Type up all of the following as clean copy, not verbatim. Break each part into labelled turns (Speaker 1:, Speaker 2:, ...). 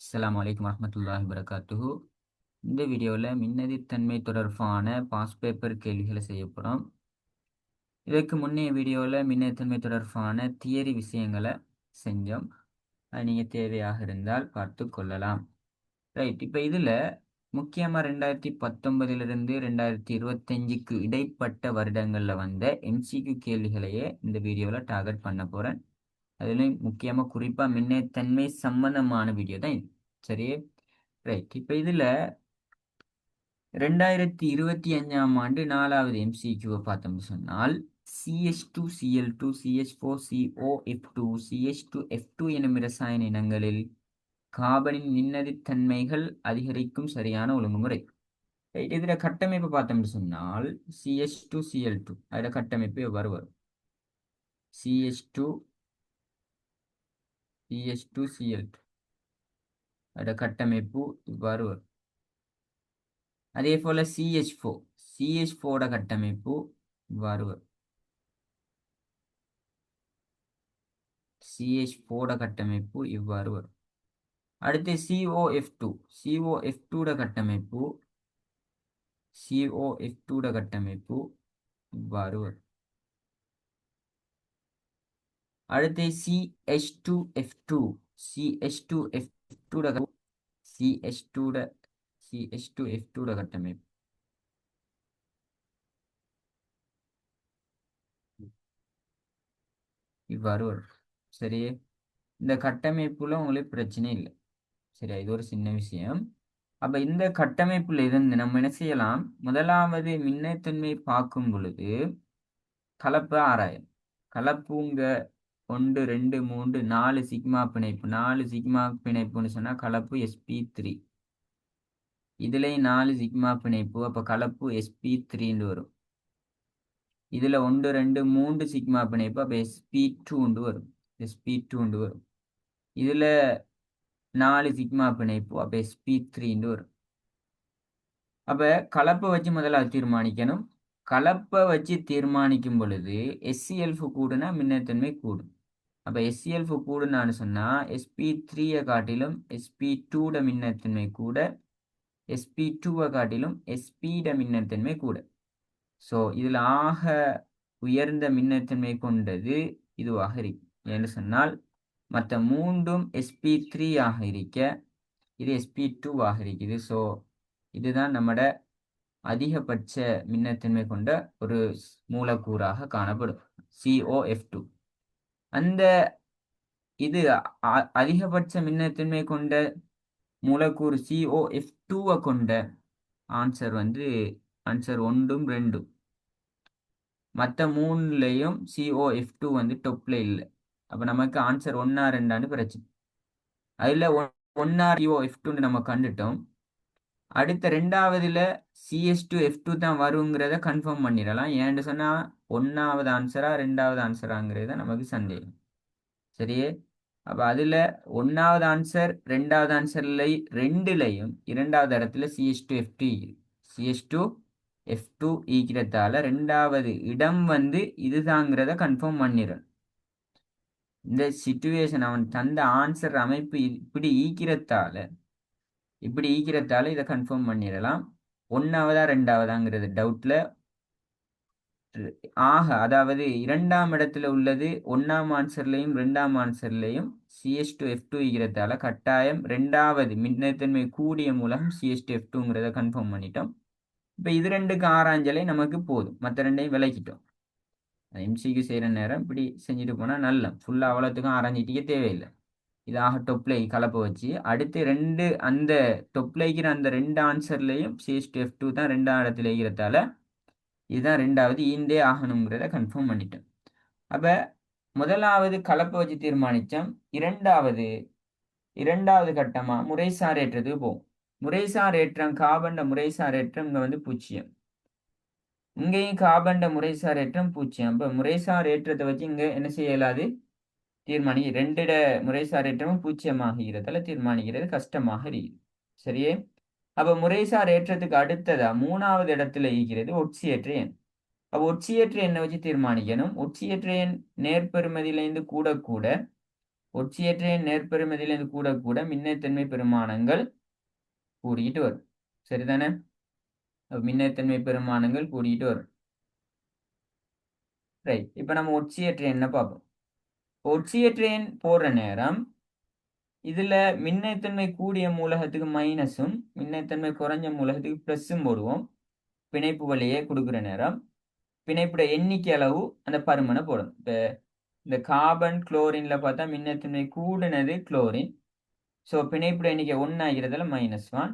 Speaker 1: அஸ்ஸலாமு அலைக்கும் வரஹ்மத்துல்லாஹி வபரகாத்துஹு. இந்த வீடியோவில் மின்னதிர்த்தன்மை தொடர்பான பாஸ் பேப்பர் கேள்விகளை செய்யப்படும். இதற்கு முன்னைய வீடியோவில் மின்னதிர்த்தன்மை தொடர்பான தியரி விஷயங்களை செஞ்சோம். அது நீங்கள் தேவையாக இருந்தால் பார்த்து கொள்ளலாம். ரைட், இப்போ இதில் முக்கியமாக 2019 2025க்கு இடைப்பட்ட வருடங்களில் வந்த எம்சிக்யூ கேள்விகளையே இந்த வீடியோவில் டார்கெட் பண்ண போகிறேன். அதுலேயும் முக்கியமாக குறிப்பாக மின்னேத்தன்மை சம்பந்தமான வீடியோ தான் இது. சரி, ரைட். இப்போ இதில் 2025ஆம் ஆண்டு 4வது எம்சிக்யூவை பார்த்தோம்னு சொன்னால் CH2Cl2 CH4COF2 CH2F2 எனும் இரசாயன இனங்களில் கார்பனின் மின்னதிர்த்தன்மைகள் அதிகரிக்கும் சரியான ஒழுங்குமுறை. ரைட், இதில் கட்டமைப்பு பார்த்தோம்னு சொன்னால் CH2Cl2 அதோட கட்டமைப்பு எவ்வாறு வரும்? CH2CL2 அதோட கட்டமைப்பு இவ்வாறு வரும். அதே போல CH4 கட்டமைப்பு இவ்வாறு வரும். CH4 கட்டமைப்பு இவ்வாறு வரும். அடுத்து COF2 கட்டமைப்பு இவ்வாறு வரும். அடுத்து CH2F2 கட்டமைப்பு இவ்வாறு வரும். சரி, இந்த கட்டமைப்புல உங்களுக்கு பிரச்சனை இல்லை. சரி, இது ஒரு சின்ன விஷயம். அப்ப இந்த கட்டமைப்புல இருந்து நம்ம என்ன செய்யலாம்? முதலாவது மின்னேத்தன்மை பார்க்கும் பொழுது கலப்பு ஆராயம். கலப்புங்க 1 2 3 4 சிக்மா பிணைப்பு. 4 சிக்மா பிணைப்புன்னு சொன்னா கலப்பு sp3. இதுல 4 சிக்மா பிணைப்பு, அப்ப கலப்பு sp3 வரும். இதுல 1 2 3 சிக்மா பிணைப்பு, அப்ப sp2 வரும். இதுல 4 சிக்மா பிணைப்பு, அப்ப sp3 வரும். அப்ப கலப்பை வச்சு முதலாவது தீர்மானிக்கணும். கலப்பை வச்சு தீர்மானிக்கும் பொழுது SCl கூடுனா மின்னேத்தன்மை கூடும். அப்ப SCl கூடுனான்னு சொன்னா sp3 காட்டிலும் sp2 மின்னேத்தன்மை கூட, sp2 காட்டிலும் sp மின்னேத்தன்மை கூட. ஸோ இதில் ஆக உயர்ந்த மின்னேத்தன்மை கொண்டது இதுவாக இருக்கு. என்று சொன்னால் மற்ற மூன்றும் sp3 ஆக இருக்க, இது sp2 ஆக இருக்குது. ஸோ இதுதான் நம்மட அதிகபட்ச மின்னேத்தன்மை கொண்ட ஒரு மூலக்கூறாக காணப்படும் COF2. அந்த இது அதிகபட்ச மின்னேத்தன்மை கொண்ட மூலக்கூறு COF2 கொண்ட ஆன்சர் ஆன்சர் 1 2. மற்ற மூணுலையும் COF2 டொப்ல இல்லை. அப்ப நமக்கு ஆன்சர் 1 2 பிரச்சனை. அதுல 1 COF2 நம்ம கண்டுட்டோம். அடுத்த ரெண்டாவதுல CH2F2 தான் வருங்கிறத கன்ஃபார்ம் பண்ணிடலாம். ஏன்னு சொன்னா 1வது ஆன்சரா 2வது ஆன்சராங்கிறத நமக்கு சந்தேகம். சரியே, அப்ப அதுல 1வது ஆன்சர் 2வது ஆன்சர்ல ரெண்டுலையும் 2வது இடத்துல CH2F2 ஈக்கிறதால 2வது இடம் இதுதாங்கிறத கன்ஃபார்ம் பண்ணிடும். இந்த சிச்சுவேஷன் அவன் தந்த ஆன்சர் அமைப்பு இப்படி ஈக்கிறதால இதை கன்ஃபார்ம் பண்ணிடலாம். 1வதா 2வதாங்கிறது டவுட்ல அதாவது 2ஆம் இடத்துல உள்ளது 1ஆம் ஆன்சர்லையும் 2ஆம் ஆன்சர்லையும் CH2F2 ஈக்கிறதால கட்டாயம் 2வது மின்னேத்தன்மை கூடிய மூலம் CH2F2ங்கிறத கன்ஃபார்ம் பண்ணிட்டோம். இப்போ இது ரெண்டுக்கு ஆராய்ஞ்சலே நமக்கு போதும். மற்ற ரெண்டையும் விளக்கிட்டோம். எம்சிக்கு செய்கிற நேரம் இப்படி செஞ்சுட்டு போனால் நல்ல ஃபுல்லாக அவ்வளோத்துக்கும் ஆராய்ஞ்சிட்டிக்க தேவையில்லை. இதாக டொப்லை கலப்பை வச்சு அடுத்து அந்த டொப்லைக்கிற அந்த 2 ஆன்சர்லையும் CH2F2 தான் 2ஆம் இடத்துல இருக்கிறதால இதுதான் 2வது ஈந்தே ஆகணுங்கிறத கன்ஃபார்ம் பண்ணிட்டோம். அப்போ முதலாவது கலப்பை வச்சு தீர்மானித்தோம். இரண்டாவது கட்டமாக முறைசார் ஏற்றத்துக்கு போகும். முறைசார் ஏற்றம் கார்பன் முறைசார் ஏற்றம் இங்கே 0. இங்கேயும் கார்பன் முறைசார் ஏற்றம் 0. அப்போ முறைசார் ஏற்றத்தை வச்சு இங்கே என்ன செய்யலாது? தீர்மானி 2 முறைசார் ஏற்றமும் 0 ஆகிறதால தீர்மானிக்கிறது கஷ்டமாக இருக்குது. சரியே, அப்ப முறைசார் ஏற்றத்துக்கு அடுத்ததா 3வது இடத்துல இருக்கிறது ஒட்சியேற்ற எண். அப்ப ஒட்சியேற்ற எண்ணை வச்சு தீர்மானிக்கணும். ஒட்சியேற்ற எண் நேர்பெருமதியிலிருந்து கூட ஒட்சியேற்ற எண் நேர்பெருமதியிலிருந்து கூட கூட மின்னைத்தன்மை பெருமானங்கள் கூடிட்டு வரும். சரிதானே? மின்னைத்தன்மை பெருமானங்கள் கூடிட்டு வரும். ரைட். இப்ப நம்ம ஒட்சியேற்ற எண்ணை பார்ப்போம். ஒட்சியேற்ற எண் போடுற நேரம் இதுல மின்னைத்தன்மை கூடிய மூலகத்துக்கு மைனஸும் மின்னைத்தன்மை குறைஞ்ச மூலகத்துக்கு பிளஸும் போடுவோம். பிணைப்பு வழியே கொடுக்குற நேரம் பிணைப்புட எண்ணிக்கை அளவு அந்த பருமனை போடும். இப்போ இந்த கார்பன் குளோரின்ல பார்த்தா மின்னைத்தன்மை கூடுனது குளோரின். ஸோ பிணைப்புட எண்ணிக்கை 1 ஆகிறதுல -1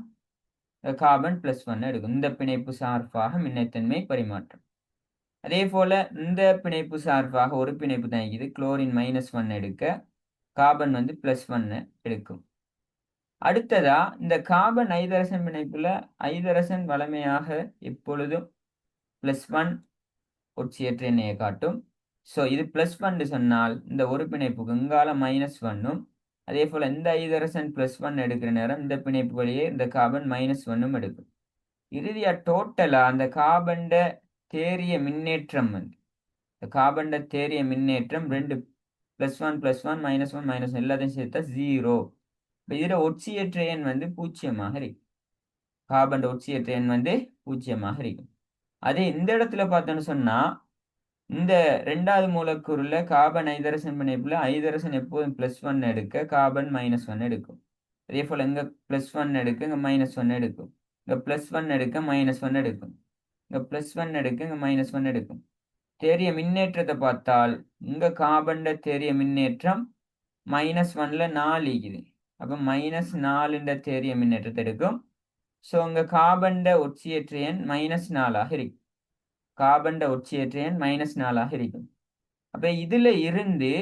Speaker 1: கார்பன் +1 எடுக்கும். இந்த பிணைப்பு சார்பாக மின்னைத்தன்மை பரிமாற்றம். அதே போல இந்த பிணைப்பு சார்பாக ஒரு பிணைப்பு தான் இருக்குது. குளோரின் -1 எடுக்க கார்பன் வந்து +1 எடுக்கும். அடுத்ததா இந்த கார்பன் ஐதரசன் பிணைப்புல ஐதரசன் வளமையாக எப்பொழுதும் +1 ஒட்சியேற்ற எண்ணையை காட்டும். ஸோ இது +1 சொன்னால் இந்த ஒரு பிணைப்புக்கு இங்கால -1ம் அதே போல இந்த ஐதரசன் +1 எடுக்கிற நேரம் இந்த பிணைப்பு வழியே இந்த கார்பன் -1ம் எடுக்கும். இறுதியா டோட்டலா அந்த கார்பன்ட தேறிய மின்னேற்றம் வந்து இந்த கார்பன்ட தேறிய மின்னேற்றம் 2 +1 +1 -1 -1 எல்லாத்தையும் சேர்த்தா 0. இப்போ இதில் ஒட்சியேற்ற எண் வந்து 0 இருக்கும். கார்பன் ஒட்சியேற்ற எண் வந்து 0 இருக்கும். அதே இந்த இடத்துல பார்த்தோன்னு சொன்னா இந்த 2வது மூலக்கூறுல கார்பன் ஐதரசன் பிணைப்புல ஐதரசன் எப்போதும் +1 எடுக்க கார்பன் -1 எடுக்கும். அதே போல இங்க +1 எடுக்க இங்க -1 எடுக்கும். இங்க +1 எடுக்க -1 எடுக்கும். இங்க +1 எடுக்க இங்க -1 எடுக்கும். தேறிய மின்னேற்றத்தை பார்த்தால் இங்க கார்பன் தேறிய மின்னேற்றம் -1ல 4 இருக்குது. அப்ப -4 தேறிய மின்னேற்றத்தை எடுக்கும். ஸோ இங்க கார்பன் ஒட்சியேற்ற எண் -4 இருக்கும். கார்பன் ஒட்சியேற்ற எண் -4 இருக்கும். அப்ப இதுல இருந்து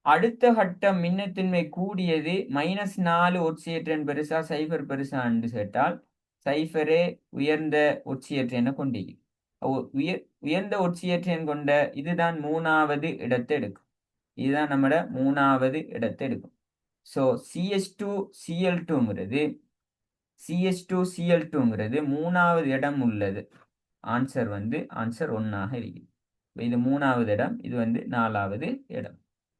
Speaker 1: அடுத்த கட்டம் மின்னத்தின்மை கூடியது -4 ஒட்சியேற்ற எண் பெருசா 0 பெருசா என்று கேட்டால் 0 உயர்ந்த ஒட்சியேற்ற எண்ணை கொண்டிருக்கும். உயர்ந்த ஒட்சியேற்ற எண் கொண்ட இதுதான் 3வது இடத்தை எடுக்கும். இதுதான் நம்மட 3வது இடத்தை எடுக்கும். ஸோ CH2Cl2ங்கிறது 3வது இடம் உள்ளது. ஆன்சர் வந்து ஆன்சர் 1 இருக்குது. இது 3வது இடம், இது வந்து 4வது இடம்.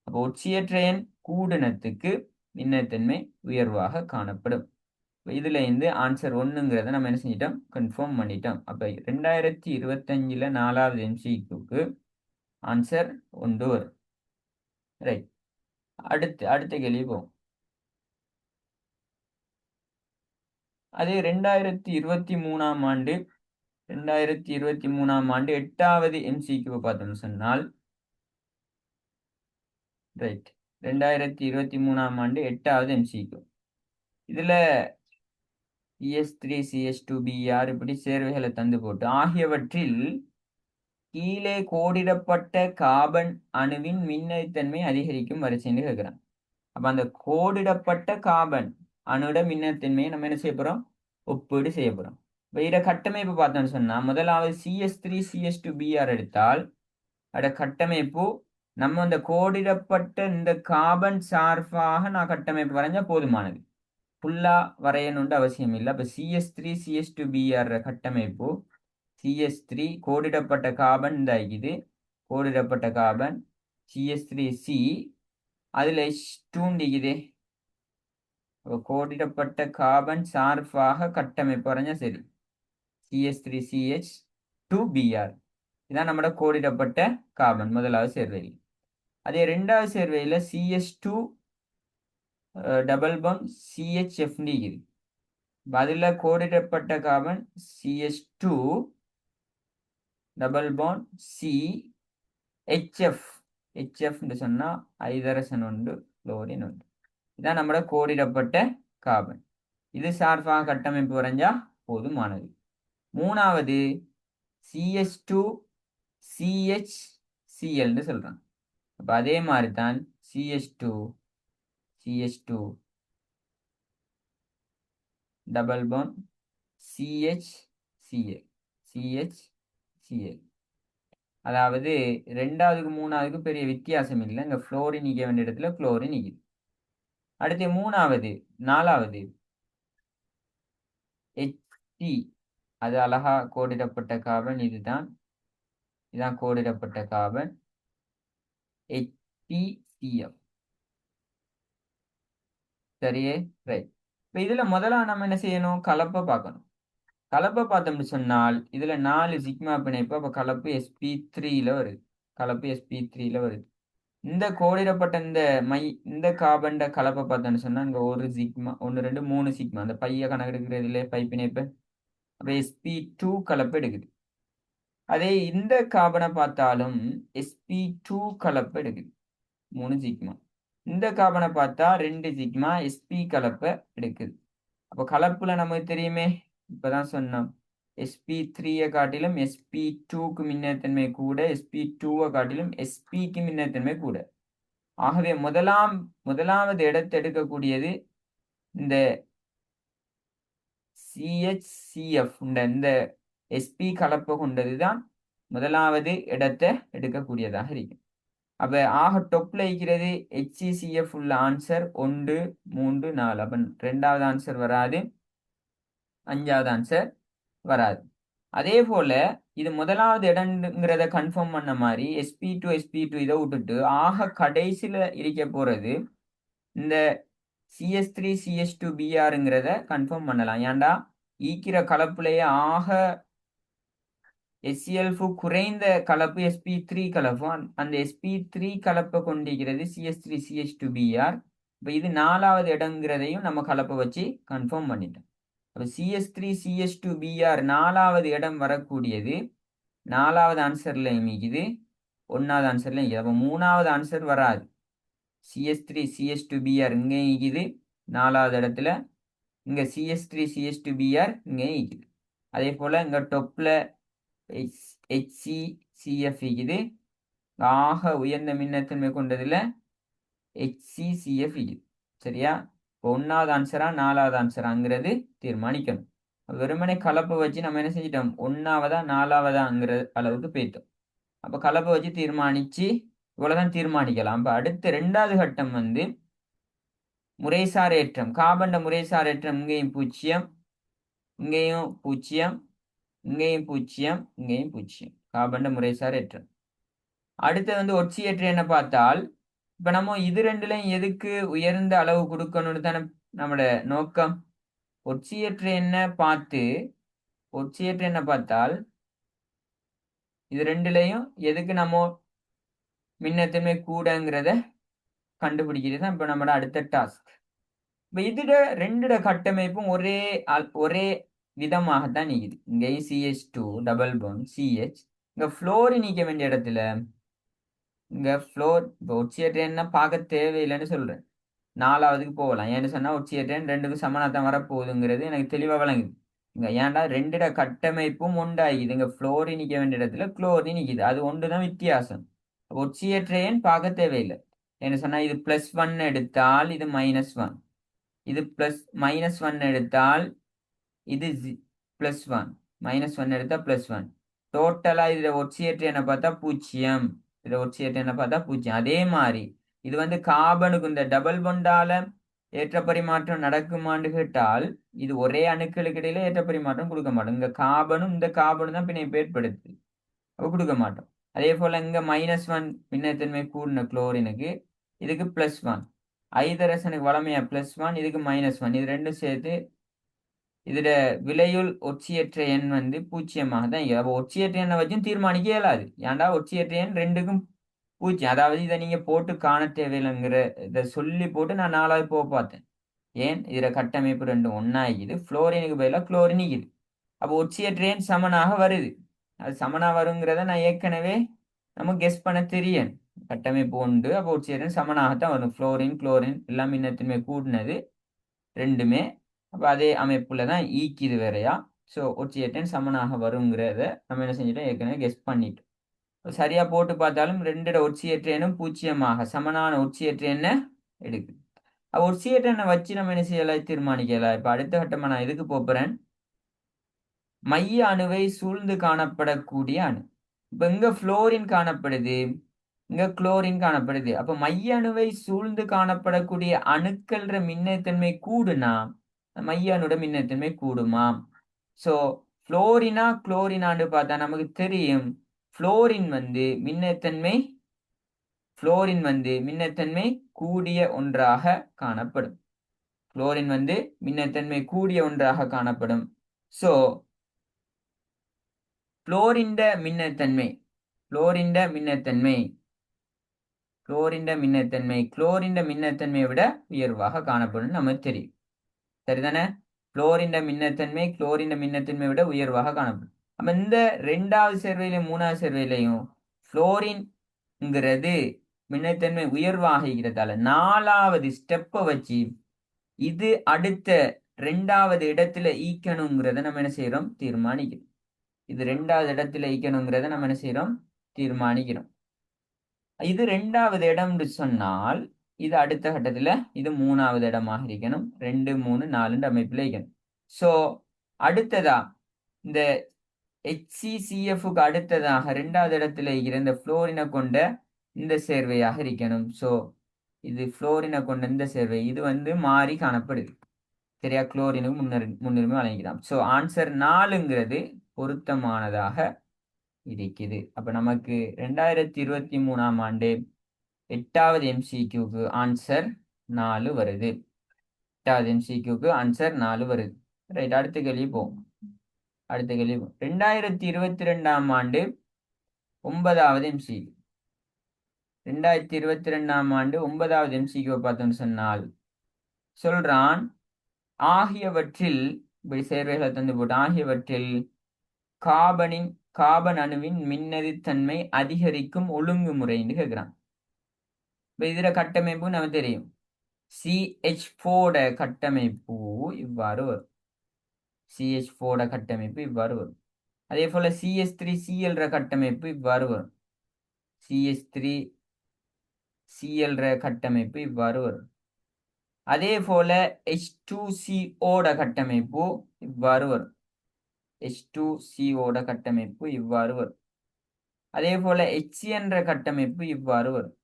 Speaker 1: அப்போ ஒட்சியேற்ற எண் கூடினத்துக்கு மின்னத்தன்மை உயர்வாக காணப்படும். இதுல இருந்து ஆன்சர் 1ங்கிறத நம்ம என்ன செஞ்சிட்டோம், கன்ஃபார்ம் பண்ணிட்டோம். அப்ப 2025ல 4வது MCQக்கு ஆன்சர் 1 வரும். ரைட். அடுத்த கேள்வி போவோம். அதே 2023ஆம் ஆண்டு 8வது MCQ பார்த்தோம்னு சொன்னால் ரைட் 2023ஆம் ஆண்டு 8வது MCQ. இதுல CH3 CH2Br இப்படி சேர்வைகளை தந்து போட்டு ஆகியவற்றில் கீழே கோடிடப்பட்ட கார்பன் அணுவின் மின்னைத்தன்மை அதிகரிக்கும் வரிசைன்னு கேட்கிறான். அப்ப அந்த கோடிடப்பட்ட கார்பன் அணுட மின்னத்தன்மையை நம்ம என்ன செய்ய போறோம், ஒப்பீடு செய்ய போறோம். இப்போ இதை கட்டமைப்பு பார்த்தோம்னு சொன்னா முதலாவது CH3 CH2Br எடுத்தால் அட கட்டமைப்பு நம்ம அந்த கோடிடப்பட்ட இந்த கார்பன் சார்பாக நான் கட்டமைப்பு வரைஞ்சா போதுமானது. ஃபுல்லா வரையணுன்ற அவசியம் இல்லை. அப்ப CH3 CH2Br கட்டமைப்பு CH3 கோடிடப்பட்ட கார்பன் இந்த இது கோடிடப்பட்ட கார்பன் CH3C அதுல H2 இருக்குது. கோடிடப்பட்ட கார்பன் சார்பாக கட்டமைப்பு வரைஞ்சா சரி. CH3CH2Br இதான் நம்மட கோடிடப்பட்ட கார்பன் முதலாவது சேர்வையில். அதே 2வது சேர்வையில் CH2 டபுள் பாண்ட் CHF இருக்குது. அதில் கோடிடப்பட்ட carbon CH2 double bond CHF என்று சொன்னா ஐதரசன் ஒன்று குளோரின் ஒன்று. இதான் நம்மட கோடிடப்பட்ட கார்பன். இது சார்பாக கட்டமைப்பு வரைஞ்சா போதுமானது. 3வது CH2CHCl சொல்றான். அப்ப அதே மாதிரி தான் CH2 டபுள் பாண்ட் CHCl. அதாவது 2வதுக்கு 3வதுக்கு பெரிய வித்தியாசம் இல்லை. இங்க புளோரின் நீக்க வேண்டிய இடத்துல குளோரின் நீக்குது. அடுத்து 4வது HT அது அழகா கோடிடப்பட்ட கார்பன். இதுதான் கோடிடப்பட்ட கார்பன் HTCl. சரியே, ரைட். இப்போ இதுல முதல்ல நம்ம என்ன செய்யணும்? கலப்பை பார்க்கணும். கலப்பை பார்த்தோம்னு சொன்னால் இதுல 4 சிக்மா பிணைப்பு. அப்ப கலப்பு sp3ல வருது. கலப்பு sp3ல வருது. இந்த கோடிடப்பட்ட இந்த கார்பன் கலப்பை பார்த்தோம்னு சொன்னா இங்க ஒரு சிக்மா, 1 2 3 சிக்மா, அந்த பைய கணக்கெடுக்கிறதுல பை பிணைப்பு. அப்ப sp2 கலப்பு எடுக்குது. அதே இந்த கார்பனை பார்த்தாலும் sp2 கலப்பு எடுக்குது, 3 சிக்மா. இந்த கார்பனை பார்த்தா 2 சிக்மா sp கலப்பை எடுக்குது. அப்போ கலப்புல நமக்கு தெரியுமே, இப்பதான் சொன்னோம், sp3 காட்டிலும் sp2க்கு மின்னேத்தன்மை கூட, sp2 காட்டிலும் spக்கு மின்னேத்தன்மை கூட. ஆகவே முதலாவது இடத்தை எடுக்கக்கூடியது இந்த CHCF, இந்த sp கலப்பு கொண்டதுதான் முதலாவது இடத்தை எடுக்கக்கூடியதாக இருக்கு. அப்ப ஆக டொப்ல இருக்கிறது HCCF உள்ள ஆன்சர் 1 3 4. அப்ப 2வது ஆன்சர் வராது, 5வது ஆன்சர் வராது. அதே போல இது முதலாவது இடம்ங்கிறத கன்ஃபார்ம் பண்ண மாதிரி sp2 இதை விட்டுட்டு ஆக கடைசியில இருக்க போறது இந்த CH3CH2Brங்கிறத கன்ஃபார்ம் பண்ணலாம். ஏன்டா ஈக்கிற கலப்புலேயே ஆக HCl4 குறைந்த கலப்பு sp3 கலப்பு. அந்த sp3 கலப்பை கொண்டிருக்கிறது CH3CH2Br. இப்போ இது 4வது இடங்கிறதையும் நம்ம கலப்பை வச்சு கன்ஃபார்ம் பண்ணிட்டோம். அப்போ CH3CH2Br 4வது இடம் வரக்கூடியது 4வது ஆன்சர்ல இருக்குது, 1வது ஆன்சர்ல இருக்குது. அப்போ 3வது ஆன்சர் வராது. CH3CH2Br இங்கே இருக்குது 4வது இடத்துல, இங்க CH3CH2Br இங்கே இருக்குது. அதே போல இங்க டொப்ல HCCF இருக்குது, ஆக உயர்ந்த மின்னத்தன்மை கொண்டதுல HCCF இருக்குது. சரியா? 1வது ஆன்சரா 4வது ஆன்சராங்கிறது தீர்மானிக்கணும். வெறுமனே கலப்பை வச்சு நம்ம என்ன செஞ்சிட்டோம்? 1வதா 4வதாங்கிற அளவுக்கு போயிட்டோம். அப்ப கலப்பை வச்சு தீர்மானிச்சு இவ்வளவுதான் தீர்மானிக்கலாம். அப்ப அடுத்த 2வது கட்டம் முறைசார் ஏற்றம். கார்பன் முறைசார் ஏற்றம் இங்கேயும் 0, இங்கேயும் 0, இங்கேயும் 0, இங்கேயும் 0. கார்பன் முறைசார் ஏற்றம். அடுத்து ஒட்சியேற்ற என்ன பார்த்தால், இப்ப நம்ம இது ரெண்டுலையும் எதுக்கு உயர்ந்த அளவு கொடுக்கணும்னு தானே நம்மளோட நோக்கம். ஒட்சியேற்ற என்ன பார்த்தால் இது ரெண்டுலையும் எதுக்கு நம்ம மின்னத்தன்மை கூடங்கிறத கண்டுபிடிக்கிறது தான் இப்ப நம்மளோட அடுத்த டாஸ்க். இப்ப இதுட 2 கட்டமைப்பும் ஒரே விதமாகத்தான் நீக்குது. இங்கேயும் CH2 டபுள் பாண்ட் CH. இங்க ஃப்ளோர் நீக்க வேண்டிய இடத்துல இங்க ஃப்ளோர் ஒட்சியேற்றேன்னா பார்க்க தேவையில்லைன்னு சொல்றேன். 4வதுக்கு போகலாம். ஏன்னு சொன்னா ஒட்சியேற்றேன் 2க்கும் சமனாத்தான் வரப்போகுதுங்கிறது எனக்கு தெளிவா வழங்குது. இங்க ஏன்டா 2 கட்டமைப்பும் உண்டாகிது. இங்க ஃப்ளோரி நிக்க வேண்டிய இடத்துல குளோரி நிக்குது. அது ஒன்றுதான் வித்தியாசம். ஒட்சியேற்றேன் பார்க்க தேவையில்லை. என்ன சொன்னா இது +1 எடுத்தால் இது -1, இது -1 எடுத்தால் இது +1, -1 எடுத்தா +1. டோட்டலா இதுல ஒட்சியேற்ற என்ன பார்த்தா 0, இதுல ஒட்சியேற்ற என்ன பார்த்தா 0. அதே மாதிரி இது கார்பனுக்கு இந்த டபுள் பாண்டால ஏற்ற பரிமாற்றம் நடக்குமான்னு கேட்டால் இது ஒரே அணுக்களுக்கு இடையில ஏற்ற பரிமாற்றம் கொடுக்க மாட்டோம். இந்த கார்பனும் தான் பிணைப்பு ஏற்படுத்து, அப்ப கொடுக்க மாட்டோம். அதே போல இங்க -1 பின்னத்தன்மை கூடின குளோரினுக்கு இதுக்கு +1, ஐதரசனுக்கு வளமையா +1, இதுக்கு -1. இது ரெண்டும் சேர்த்து இதுல விலையுள் ஒட்சியற்ற எண் 0 தான். அப்போ ஒட்சியற்ற எண்ணை வச்சும் தீர்மானிக்க இயலாது. ஏன்டா ஒட்சியற்ற எண் 2க்கும் 0. அதாவது இதை நீங்க போட்டு காண தேவையில்லைங்கிற இதை சொல்லி போட்டு நான் 4வது போக பார்த்தேன். ஏன் இதுல கட்டமைப்பு 2 ஒன்னாகிது, புளோரினுக்கு பதிலாக குளோரின் இருக்குது. அப்போ ஒட்சியற்ற எண் சமனாக வருது. அது சமனா வருங்கிறத நான் ஏற்கனவே நம்ம கெஸ் பண்ண தெரியும். கட்டமைப்பு உண்டு, அப்போ ஒட்சியற்ற எண் சமனாகத்தான் வரும். புளோரின் குளோரின் எல்லாம் மின்னத்தின்மை கூடினது ரெண்டுமே. அப்போ அதே அமைப்புல தான் ஈக்குது வேறையா. ஸோ ஒட்சியற்ற எண் சமனாக வருங்கிறத நம்ம என்ன செஞ்சிட்டோம்? ஏற்கனவே கெஸ் பண்ணிட்டோம். சரியா போட்டு பார்த்தாலும் 2 ஒட்சியற்ற எண்ணும் 0 சமனான ஒட்சியற்ற எண்ணை எடுக்குது. அப்போ ஒட்சியற்ற எண்ணை வச்சு நம்ம என்ன செய்யலாம்? தீர்மானிக்கலாம். இப்ப அடுத்த கட்டமா நான் எதுக்கு போறேன்? மைய அணுவை சூழ்ந்து காணப்படக்கூடிய அணு. இப்ப இங்க புளோரின் காணப்படுது, இங்க குளோரின் காணப்படுது. அப்ப மைய அணுவை சூழ்ந்து காணப்படக்கூடிய அணுக்கள்ற மின்னத்தன்மை கூடுனா மைய அணுட மின்னத்தன்மை கூடுமா? சோ புளோரினா குளோரினான்னு பார்த்தா நமக்கு தெரியும், புளோரின் மின்னத்தன்மை கூடிய ஒன்றாக காணப்படும். குளோரின் வந்து மின்னத்தன்மை கூடிய ஒன்றாக காணப்படும். ஸோ குளோரின் மின்னத்தன்மை குளோரின் மின்னத்தன்மையை விட உயர்வாக காணப்படும் நமக்கு தெரியும். சரிதானே? குளோரின் மின்னத்தன்மை விட உயர்வாக காணப்படும். அப்ப இந்த 2வது சேர்வையிலையும் 3வது சேர்வையிலையும் குளோரின்ங்கிறது மின்னத்தன்மை உயர்வாக இருக்கிறதால 4வது ஸ்டெப்பை வச்சு இது அடுத்த 2வது இடத்துல ஈக்கணுங்கிறத நம்ம என்ன செய்யறோம்? தீர்மானிக்கிறோம். இது 2வது இடத்துல ஈக்கணுங்கிறத நம்ம என்ன செய்யறோம்? தீர்மானிக்கிறோம். இது 2வது இடம்னு சொன்னால் இது அடுத்த கட்டத்துல இது 3வது இடமாக இருக்கணும். 2 3 4 அமைப்புல இருக்கணும். ஸோ அடுத்ததா இந்த HCCFக்கு அடுத்ததாக 2வது இடத்துல இருக்கிற இந்த புளோரினை கொண்ட இந்த சேர்வையாக இருக்கணும். ஸோ இது புளோரினை கொண்ட இந்த சேர்வை இது வந்து மாறி காணப்படுது. சரியா? குளோரினுக்கு முன்னுரிமை வழங்கிக்கலாம். ஸோ ஆன்சர் 4ங்கிறது பொருத்தமானதாக இருக்குது. அப்ப நமக்கு 2023ஆம் ஆண்டு 8வது MCQக்கு ஆன்சர் 4 வருது. 8வது MCQக்கு ஆன்சர் 4 வருது. ரைட், அடுத்த கேள்வி போவோம். 2022ஆம் ஆண்டு 9வது MCQ. 2022ஆம் ஆண்டு 9வது MCQ பார்த்தோம்னு சொன்னால் சொல்றான் ஆகியவற்றில் இப்படி சேர்வைகளை தந்து போட்டு ஆகியவற்றில் கார்பன் அணுவின் மின்னதித்தன்மை அதிகரிக்கும் ஒழுங்குமுறைன்னு கேட்கிறான். இப்ப இதுல கட்டமைப்பு நமக்கு தெரியும். CH4 கட்டமைப்பு இவ்வாறு வரும். CH4 கட்டமைப்பு இவ்வாறு வரும். அதே போல CH3Cl கட்டமைப்பு இவ்வாறு வரும். CH3Cl கட்டமைப்பு இவ்வாறு வரும். அதே போல H2CO கட்டமைப்பு இவ்வாறு வரும். H2CO கட்டமைப்பு இவ்வாறு வரும். அதே போல HCN கட்டமைப்பு இவ்வாறு வரும்.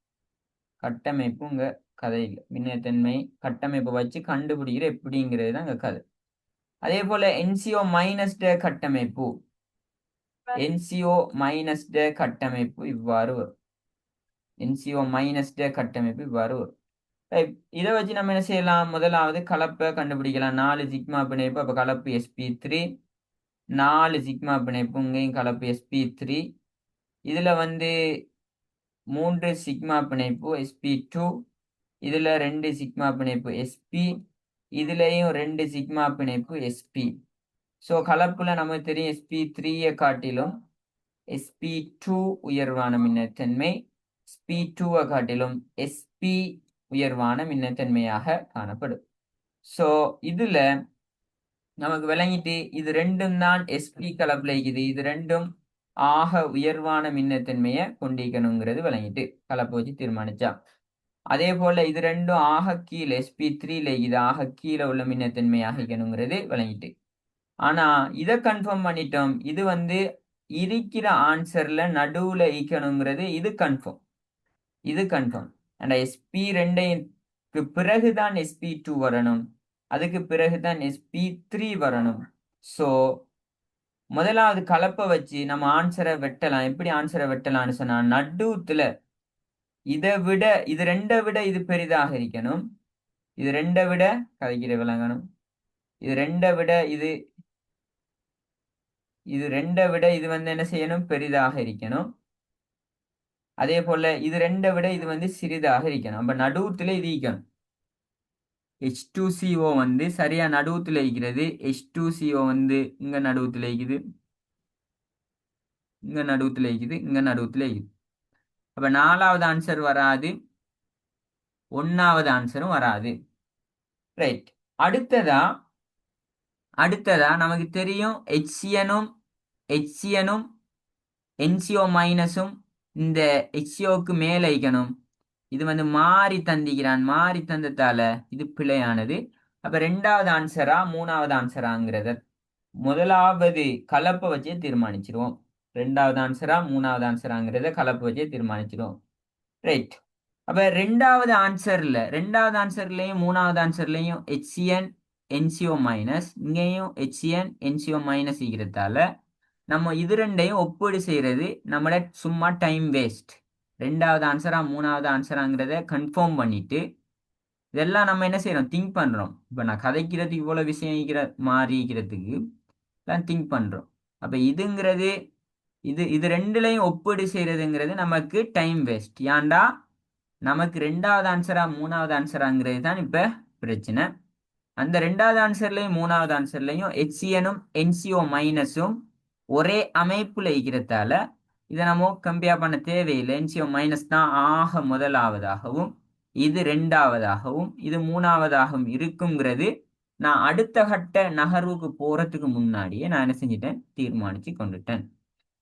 Speaker 1: கட்டமைப்பு இங்க கதை இல்லை. மின்னத்தன்மை கட்டமைப்பை வச்சு கண்டுபிடிக்கிற எப்படிங்கிறது தான் இங்க கதை. அதே போல NCO கட்டமைப்பு கட்டமைப்பு இவ்வாறு வரும். NCO கட்டமைப்பு இவ்வாறு வரும். இதை வச்சு நம்ம என்ன செய்யலாம்? முதலாவது கலப்பை கண்டுபிடிக்கலாம். 4 சிக்மா பிணைப்பு, அப்ப கலப்பு sp3, 4 சிக்மா பிணைப்பு, இங்கேயும் கலப்பு sp3. இதுல வந்து 3 சிக்மா பிணைப்பு sp2, இதுல 2 சிக்மா பிணைப்பு sp, இதுலயும் 2 சிக்மா பிணைப்பு sp. ஸோ கலப்புல நமக்கு தெரியும் sp3 காட்டிலும் sp2 உயர்வான மின்னத்தன்மை, sp2 காட்டிலும் sp உயர்வான மின்னத்தன்மையாக காணப்படும். ஸோ இதுல நமக்கு விளங்கிட்டு இது ரெண்டும் தான் sp கலப்புல இருக்குது. இது ரெண்டும் ஆக உயர்வான மின்னத்தன்மையை கொண்டிருக்கணுங்கிறது விளங்கிட்டு கலப்பை வச்சு தீர்மானிச்சா. அதே போல இது ரெண்டும் ஆக கீழே sp3ல இது ஆக கீழே உள்ள மின்னத்தன்மையாக இருக்கணுங்கிறது விளங்கிட்டு. ஆனா இதை கன்ஃபார்ம் பண்ணிட்டோம். இது வந்து இருக்கிற ஆன்சர்ல நடுவுல ஈக்கணுங்கிறது இது கன்ஃபார்ம். அண்ட் sp2க்கு பிறகுதான் sp2 வரணும். அதுக்கு பிறகுதான் sp3 வரணும். ஸோ முதலாவது கலப்பை வச்சு நம்ம ஆன்சரை வெட்டலாம். எப்படி ஆன்சரை வெட்டலாம்னு சொன்னா நடுவுல இது 2 விட இது பெரிதாக இருக்கணும். இது 2 விட கதைக்கிற விளங்கணும். இது 2 விட இது வந்து என்ன செய்யணும்? பெரிதாக இருக்கணும். அதே போல இது 2 விட இது வந்து சிறிதாக இருக்கணும். அப்ப நடுவுல இது இருக்கணும். H2CO வந்து சரியா நடுவுல இருக்கிறது. H2CO வந்து இங்க நடுவுல இருக்குது, இங்க நடுவுல இருக்குது, இங்க நடுவுல இருக்குது. அப்ப 4வது ஆன்சர் வராது, 1வது ஆன்சரும் வராது. ரைட், அடுத்ததா நமக்கு தெரியும் HCN-ம் NCO மைனஸும் இந்த HCOக்கு மேல வைக்கணும். இது வந்து மாறி தந்திக்கிறான். மாறி தந்ததால இது பிழையானது. அப்ப 2வது ஆன்சரா 3வது ஆன்சராங்கிறத முதலாவது கலப்பை வச்சே தீர்மானிச்சிருவோம். 2வது ஆன்சரா 3வது ஆன்சராங்கிறத கலப்பை வச்சே தீர்மானிச்சிருவோம். ரைட், அப்ப 2வது ஆன்சர்லயும் 3வது ஆன்சர்லயும் HCN NCO மைனஸ், இங்கேயும் HCN NCO மைனஸ் இருக்கிறதால நம்ம இது ரெண்டையும் ஒப்பீடு செய்யறது நம்மள சும்மா டைம் வேஸ்ட். 2வது ஆன்சரா 3வது ஆன்சராங்கிறத கன்ஃபார்ம் பண்ணிட்டு இதெல்லாம் நம்ம என்ன செய்யறோம், திங்க் பண்றோம். இப்ப நான் கதைக்கிறதுக்கு இவ்வளவு விஷயம் மாறிக்கிறதுக்கு எல்லாம் திங்க் பண்றோம். அப்ப இதுங்கிறது இது இது ரெண்டுலையும் ஒப்பீடு செய்யறதுங்கிறது நமக்கு டைம் வேஸ்ட். ஏன்டா நமக்கு ரெண்டாவது ஆன்சரா மூணாவது ஆன்சராங்கிறது தான் இப்ப பிரச்சனை. அந்த ரெண்டாவது ஆன்சர்லையும் மூணாவது ஆன்சர்லையும் HCNம் NCO மைனஸும் ஒரே அமைப்புல இருக்கிறதால இதை நம்ம கம்பேர் பண்ண தேவையில்லை. NCO மைனஸ் தான் ஆக முதலாவதாகவும் இது ரெண்டாவதாகவும் இது மூணாவதாகவும் இருக்குங்கிறது நான் அடுத்த கட்ட நகர்வுக்கு போறதுக்கு முன்னாடியே நான் என்ன செஞ்சிட்டேன், தீர்மானிச்சு கொண்டுட்டேன்.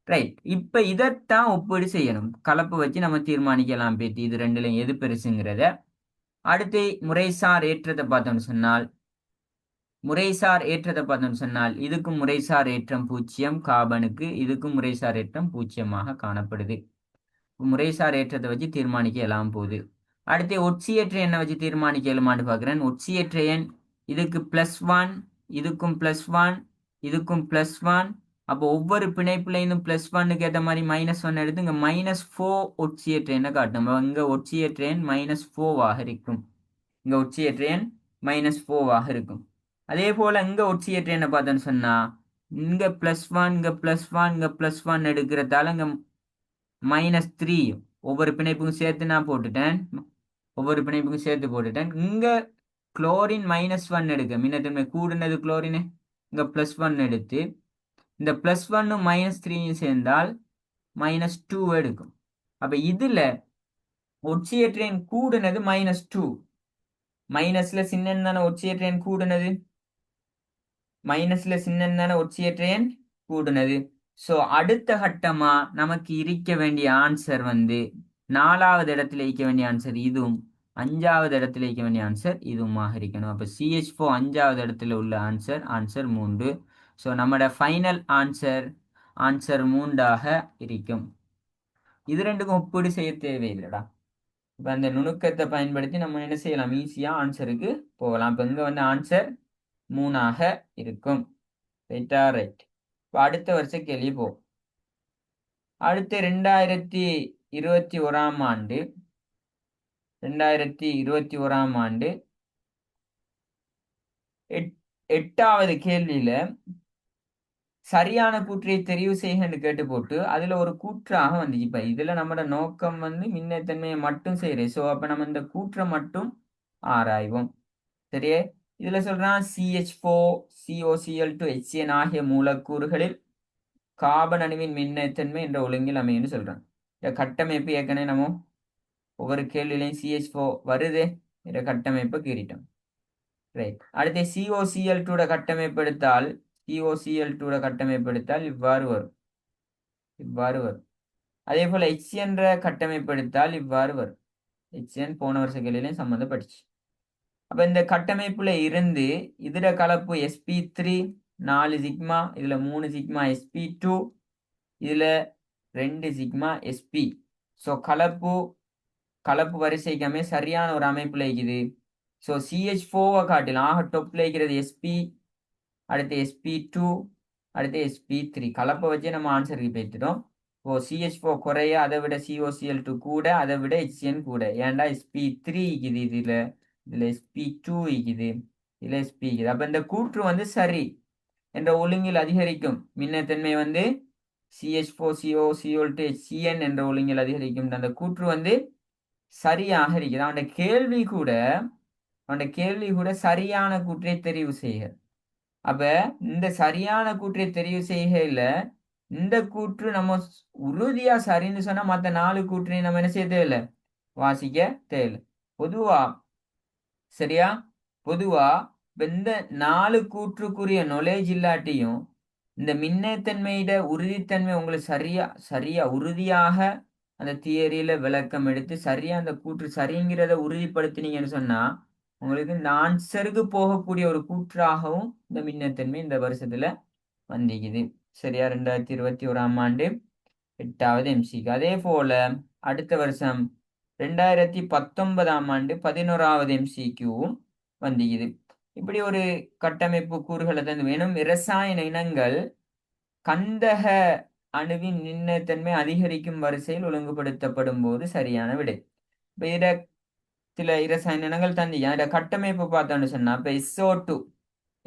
Speaker 1: ரைட். இப்ப இதைத்தான் ஒப்பீடு செய்யணும். கலப்பு வச்சு நம்ம தீர்மானிக்கலாம் பேட்டி இது ரெண்டுலையும் எது பெருசுங்கிறத. அடுத்து முறைசார் ஏற்றத்தை பார்த்தோம்னு சொன்னால் இதுக்கும் முறைசார் ஏற்றம் 0, காபனுக்கு இதுக்கும் முறைசார் ஏற்றம் 0 காணப்படுது. முறைசார் ஏற்றத்தை வச்சு தீர்மானிக்க எல்லாம் போகுது. அடுத்து ஒட்சியேற்ற எண்ணை வச்சு தீர்மானிக்க இயலுமான்னு பார்க்குறேன். ஒட்சியேற்ற எண் இதுக்கு +1, இதுக்கும் +1, இதுக்கும் +1. அப்போ ஒவ்வொரு பிணைப்புலையும் +1க்கு ஏற்ற மாதிரி -1 எடுத்து இங்கே -4 ஒட்சியேற்ற எண்ணை காட்டும். இங்கே ஒட்சியேற்ற எண் -4 இருக்கும். இங்கே ஒட்சியேற்ற எண் -4 இருக்கும். அதே போல இங்க ஒட்சியேற்ற எண்ணை பார்த்தோன்னு சொன்னா இங்க +1, இங்க +1, இங்க +1 எடுக்கிறதால இங்க -3 ஒவ்வொரு பிணைப்புக்கும் சேர்த்து நான் போட்டுட்டேன். இங்க குளோரின் -1 எடுக்க மின்னத்தன்மை கூடுனது குளோரின் இங்க +1 எடுத்து இந்த +1 -3 சேர்ந்தால் -2 எடுக்கும். அப்ப இதுல ஒட்சியேற்ற எண் கூடுனது -2. மைனஸ்ல சின்ன தானே ஒட்சியேற்ற எண் கூடுனது, கூடுனது. ஸோ அடுத்த கட்டமா நமக்கு இருக்க வேண்டிய ஆன்சர் வந்து 4வது இடத்துல இருக்க வேண்டிய ஆன்சர் இதுவும் 5வது இடத்துல இருக்க வேண்டிய ஆன்சர் இதுவுமாக இருக்கணும். அப்போ CH4 5வது இடத்துல உள்ள ஆன்சர் 3. ஸோ நம்மளோட ஃபைனல் ஆன்சர் 3 இருக்கும். இது ரெண்டுக்கும் ஒப்பீடு செய்ய தேவையில்லைடா. இப்போ அந்த நுணுக்கத்தை பயன்படுத்தி நம்ம என்ன செய்யலாம், ஈஸியாக ஆன்சருக்கு போகலாம். இப்போ இங்கே வந்து ஆன்சர் 3 இருக்கும். ரைட்டா? ரைட். இப்போ அடுத்த வருஷ கேள்வி போ. அடுத்து 2021 ஆண்டு 8வது கேள்வியில சரியான கூற்றை தெரிவு செய்யன்னு கேட்டு போட்டு அதுல ஒரு கூற்றாக வந்துச்சு. இப்ப இதுல நம்மளோட நோக்கம் வந்து மின்னத்தன்மையை மட்டும் செய்யறேன். ஸோ அப்ப நம்ம இந்த கூற்றை மட்டும் ஆராய்வோம். சரியே. இதுல சொல்றான் CH4 COCl2 HCN ஆகிய மூலக்கூறுகளில் கார்பன் அணுவின் மின்னத்தன்மை என்ற ஒழுங்கில் அமையும்னு சொல்றான். இந்த கட்டமைப்பு ஏற்கனவே நம்ம ஒவ்வொரு கேள்வியிலையும் CH4 வருது, இந்த கட்டமைப்பை கீறிட்டோம். ரைட். அடுத்து COCl2 கட்டமைப்பு எடுத்தால் இவ்வாறு வரும். அதே போல HCN கட்டமைப்பு எடுத்தால் இவ்வாறு வரும். HCN போன வருஷ கேள்வியிலையும் சம்மந்தப்பட்டுச்சு. அப்ப இந்த கட்டமைப்புல இருந்து இதுல கலப்பு sp3 4 சிக்மா, இதுல 3 சிக்மா sp2, இதுல 2 சிக்மா sp. ஸோ கலப்பு வரிசைக்குமே சரியான ஒரு அமைப்புல இருக்குது. ஸோ CH4 காட்டிலும் ஆக டொப்ல இருக்கிறது sp, அடுத்து sp2, அடுத்து sp3. கலப்பை வச்சு நம்ம ஆன்சருக்கு போயிட்டுட்டோம். ஓ CH4 குறைய, அதை விட COCl2 கூட, அதை விட HCN கூட. ஏன்டா sp3 இருக்குது, இதுல sp2 இருக்குது, இதுல sp இருக்குது. அப்ப இந்த கூற்று வந்து சரி என்ற ஒழுங்கில் அதிகரிக்கும். மின்னத்தன்மை வந்து CH4 COCl2 HCN என்ற ஒழுங்கில் அதிகரிக்கும். அந்த கூற்று வந்து சரியாக இருக்குது. அவனுடைய கேள்வி கூட சரியான கூற்றை தெரிவு செய்க. அப்ப இந்த சரியான கூற்றை தெரிவு செய்கையில இந்த கூற்று நம்ம உறுதியா சரின்னு சொன்னா மற்ற 4 கூற்றையும் நம்ம என்ன செய்ய தேவையில்லை, வாசிக்க தேவையில்லை. பொதுவா இந்த 4 கூற்றுக்குரிய knowledge இல்லாட்டியும் இந்த மின்னேத்தன்மையிட உறுதித்தன்மை உங்களுக்கு சரியா உறுதியாக அந்த தியரியில விளக்கம் எடுத்து சரியா அந்த கூற்று சரிங்கிறத உறுதிப்படுத்தினீங்கன்னு சொன்னா உங்களுக்கு இந்த ஆன்சருக்கு போகக்கூடிய ஒரு கூற்றாகவும் இந்த மின்னத்தன்மை இந்த வருஷத்துல வந்திக்குது. சரியா? 2021 ஆண்டு 8வது MCக்கு. அதே போல அடுத்த வருஷம் 2019 ஆண்டு 11வது MCQவும் வந்திக்குது. இப்படி ஒரு கட்டமைப்பு கூறுகளை தான் வேணும். இரசாயன இனங்கள் கந்தக அணுவின் மின்னத்தன்மை அதிகரிக்கும் வரிசையில் ஒழுங்குபடுத்தப்படும் போது சரியான விடை. இப்ப இத சில இரசாயன இனங்கள் தந்திங்க அதோட கட்டமைப்பு பார்த்தோன்னு சொன்னா இப்ப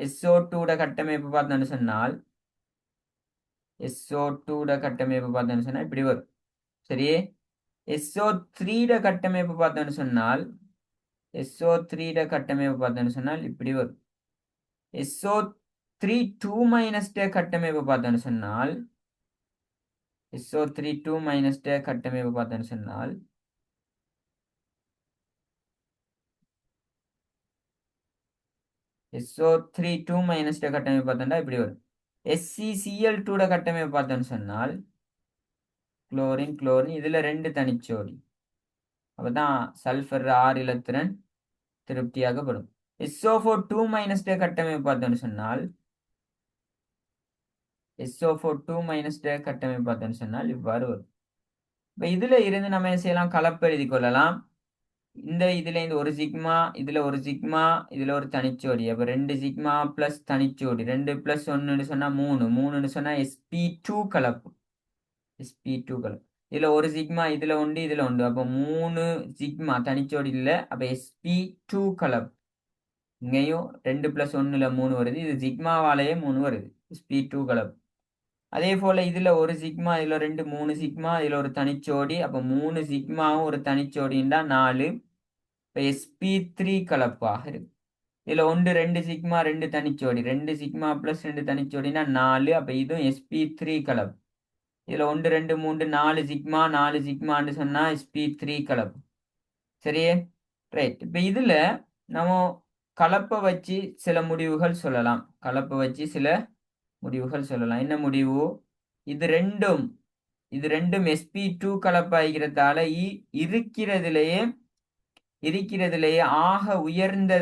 Speaker 1: SO2 கட்டமைப்பு பார்த்தோன்னு சொன்னால் SO2 கட்டமைப்பு பார்த்தோன்னு சொன்னா இப்படி வரும். சரி, SO3 கட்டமைப்பு பார்த்தோன்னு சொன்னால் SO3 கட்டமைப்பு பார்த்தோன்னு சொன்னால் இப்படி வரும். SO3 2- கட்டமைப்பு பார்த்தோன்னு சொன்னால் SO3 2- கட்டமைப்பு பார்த்தோன்னு சொன்னால் SO3 2- கட்டமைப்பு பார்த்தோம்னா இப்படி வரும். SeCl2 கட்டமைப்பு பார்த்தோன்னு சொன்னால் குளோரின் இதுல 2 தனிச்சோடி, அப்பதான் சல்பர் 6 இலத்திரன் திருப்தியாகப்படும். SO4 2- கட்டமைப்பு பார்த்தோன்னு சொன்னால் SO4 2- கட்டமைப்பு பார்த்தோன்னு சொன்னால் இவ்வாறு வரும். இப்ப இதுல இருந்து நம்ம என்ன செய்யலாம், கலப்பு எழுதி கொள்ளலாம். இதுல இருந்து ஒரு சிக்மா, இதுல ஒரு சிக்மா, இதுல ஒரு தனிச்சோடி, அப்ப 2 சிக்மா பிளஸ் தனிச்சோடி, 2 பிளஸ் 1 சொன்னா 3, 3 சொன்னா sp2 கலப்பு. sp2 கலப்பு. இதுல ஒரு சிக்மா, இதுல உண்டு, இதுல உண்டு, அப்ப 3 சிக்மா தனிச்சோடி இல்ல, அப்ப sp2 கலப்பு. இங்கேயும் 2 பிளஸ் 1ல 3 வருது, இது சிக்மாவாலேயே 3 வருது, sp2 கலப்பு. அதே போல இதுல ஒரு சிக்மா, இதுல 2 3 சிக்மா, இதுல ஒரு தனிச்சோடி, அப்ப 3 சிக்மாவும் ஒரு தனிச்சோடின்னா 4, இப்ப sp3 கலப்பாக இருக்கு. இதுல 1 2 சிக்மா 2 தனிச்சோடி, 2 சிக்மா பிளஸ் 2 தனிச்சோடினா 4, அப்ப இதுவும் sp3 கலப்பு. இதுல 1 2 3 4 சிக்மா 4 சிக்மான்னு சொன்னா sp3 கலப்பு. சரியே, ரைட். இப்ப இதுல நம்ம கலப்பை வச்சு சில முடிவுகள் சொல்லலாம். கலப்பை வச்சு சில முடிவுகள் சொல்லலாம். என்ன முடிவு? இது ரெண்டும் sp2 கலப்பாகிறதால இருக்கிறதுலேயே ஆக உயர்ந்த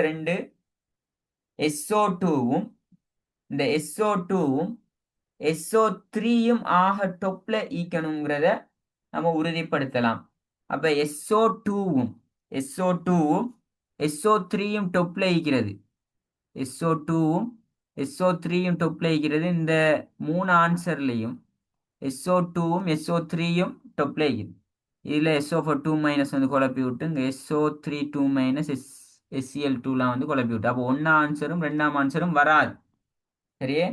Speaker 1: 2 SO2வும் இந்த SO2வும் SO3யும் ஆக டொப்ல ஈக்கணுங்கிறத நம்ம உறுதிப்படுத்தலாம். அப்ப SO2வும் SO3யும் டொப்ல ஈக்கிறது. SO2வும் SO3யும் டொப்ல ஈக்கிறது. இந்த 3 ஆன்சர்லையும் SO2வும் SO3யும் டொப்ல ஈக்குது. இதுல SO4 2- வந்து குழப்பி விட்டு இங்க SO3 2- SCl2லாம் வந்து குழப்பி விட்டு, அப்போ 1 ஆன்சரும் 2ஆம் ஆன்சரும் வராது. சரியே,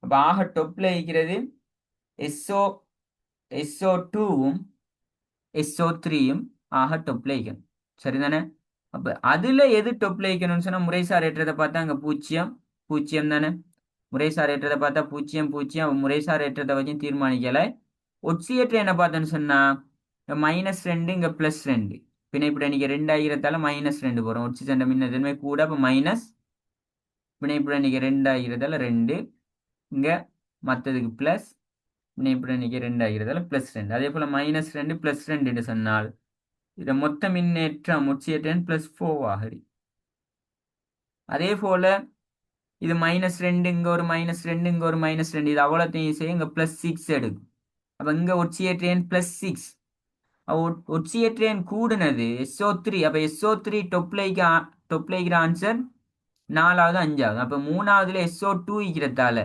Speaker 1: அப்ப ஆக டொப்ல இருக்கிறது SO2வும் SO3யும் ஆக டொப்ல இருக்கணும். சரிதானே? அப்ப அதுல எது டொப்ல இருக்கணும்னு சொன்னா முறைசார் ஏற்றத்தை பார்த்தா அங்க 0 தானே. முறைசார் ஏற்றத்தை பார்த்தா 0 முறைசார் ஏற்றத்தை வச்சு தீர்மானிக்கல. ஒட்சியேற்ற என்ன பார்த்தேன்னு சொன்னா -2 இங்க +2, பிணைப்புட நீங்க 2 ஆகிறதால -2 போறோம். ஒட்சி சண்டை மின்னதன்மை கூட, அப்ப மைனஸ், பிணைப்புட நீங்க 2 ஆகிறதால 2, இங்க மத்ததுக்கு பிளஸ், பிணைப்புட நீங்க 2 ஆகிறதால +2. அதே போல -2 +2 சொன்னால் இத மொத்த மின்னேற்றம் ஒட்சியேற்றன் +4 ஆகுது. அதே போல இது -2 இங்க ஒரு -2 இங்க ஒரு -2, இது அவ்வளோத்தையும் செய்ய இங்க +6 எடுக்கும். அப்ப இங்க ஒட்சியேற்றன் +6, ஒட்சியேற்றன் கூடுனது SO3, அப்ப SO3 டொப்ளைக்கிற ஆன்சர் 4வது 5வது. அப்ப 3வதுல SO2 இருக்கிறதால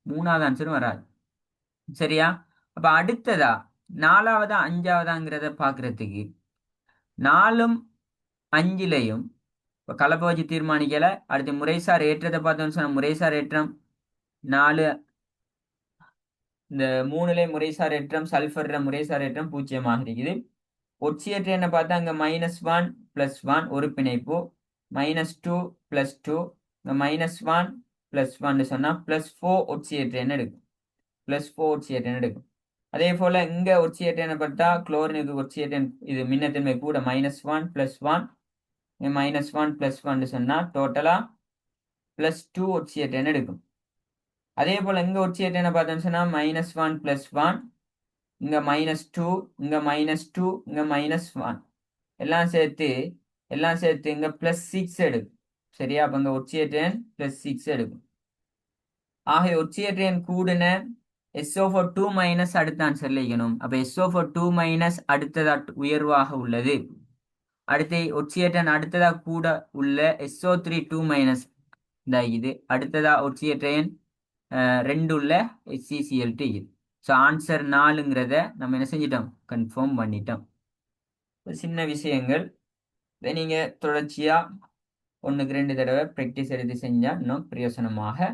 Speaker 1: 3வது ஆன்சரும் வராது. சரியா? அப்ப அடுத்ததா 4வதா 5வதாங்கிறத பாக்குறதுக்கு 4ம் 5லையும் கலப்பை வச்சு தீர்மானிக்கல. அடுத்து முறைசார் ஏற்றத்தை பார்த்தோம்னு சொன்னா முறைசார் ஏற்றம் 4, இந்த 3ல முறைசார் ஏற்றம் சல்பர் முறைசார் ஏற்றம் 0 இருக்குது. ஒட்சியேற்ற என்ன பார்த்தா அங்க -1 +1 ஒரு பிணைப்பு, -2 +2, -1 +1 சொன்னா +4 ஒட்சியேற்ற என்ன எடுக்கும். +4 ஒட்சியேற்ற என்ன எடுக்கும். அதே போல இங்க ஒட்சியேற்ற என்ன பார்த்தா குளோரினுக்கு ஒட்சியேற்ற இது மின்னத்தன்மை கூட -1 +1, -1 +1 சொன்னா டோட்டலா +2 ஒட்சியேற்ற என்ன எடுக்கும். அதே போல இங்க ஒட்சியேற்ற என்ன பார்த்தோம்னு சொன்னா -1 +1, இங்க -2, இங்க -2, இங்க -1, எல்லாம் சேர்த்து இங்க +6 எடுக்கும். சரியா? அப்ப இங்க ஒட்சியேற்றன் +6 எடுக்கும். ஆக ஒட்சியேற்றன் கூடுன SO4 2- அடுத்த ஆன்சர்ல இருக்கணும். அப்ப SO4 2- அடுத்ததா உயர்வாக உள்ளது. அடுத்து ஒட்சியேற்றன் அடுத்ததா கூட உள்ள SO3 2- இதாகிது. அடுத்ததா ஒட்சியேற்றன் 2 உள்ள SeCl2 இது. ஸோ ஆன்சர் 4ங்கிறத நம்ம என்ன செஞ்சிட்டோம், கன்ஃபார்ம் பண்ணிட்டோம். சின்ன விஷயங்கள் இதை நீங்கள் தொடர்ச்சியாக 1க்கு 2 தடவை ப்ராக்டிஸ் எடுத்து செஞ்சால் இன்னும் பிரயோசனமாக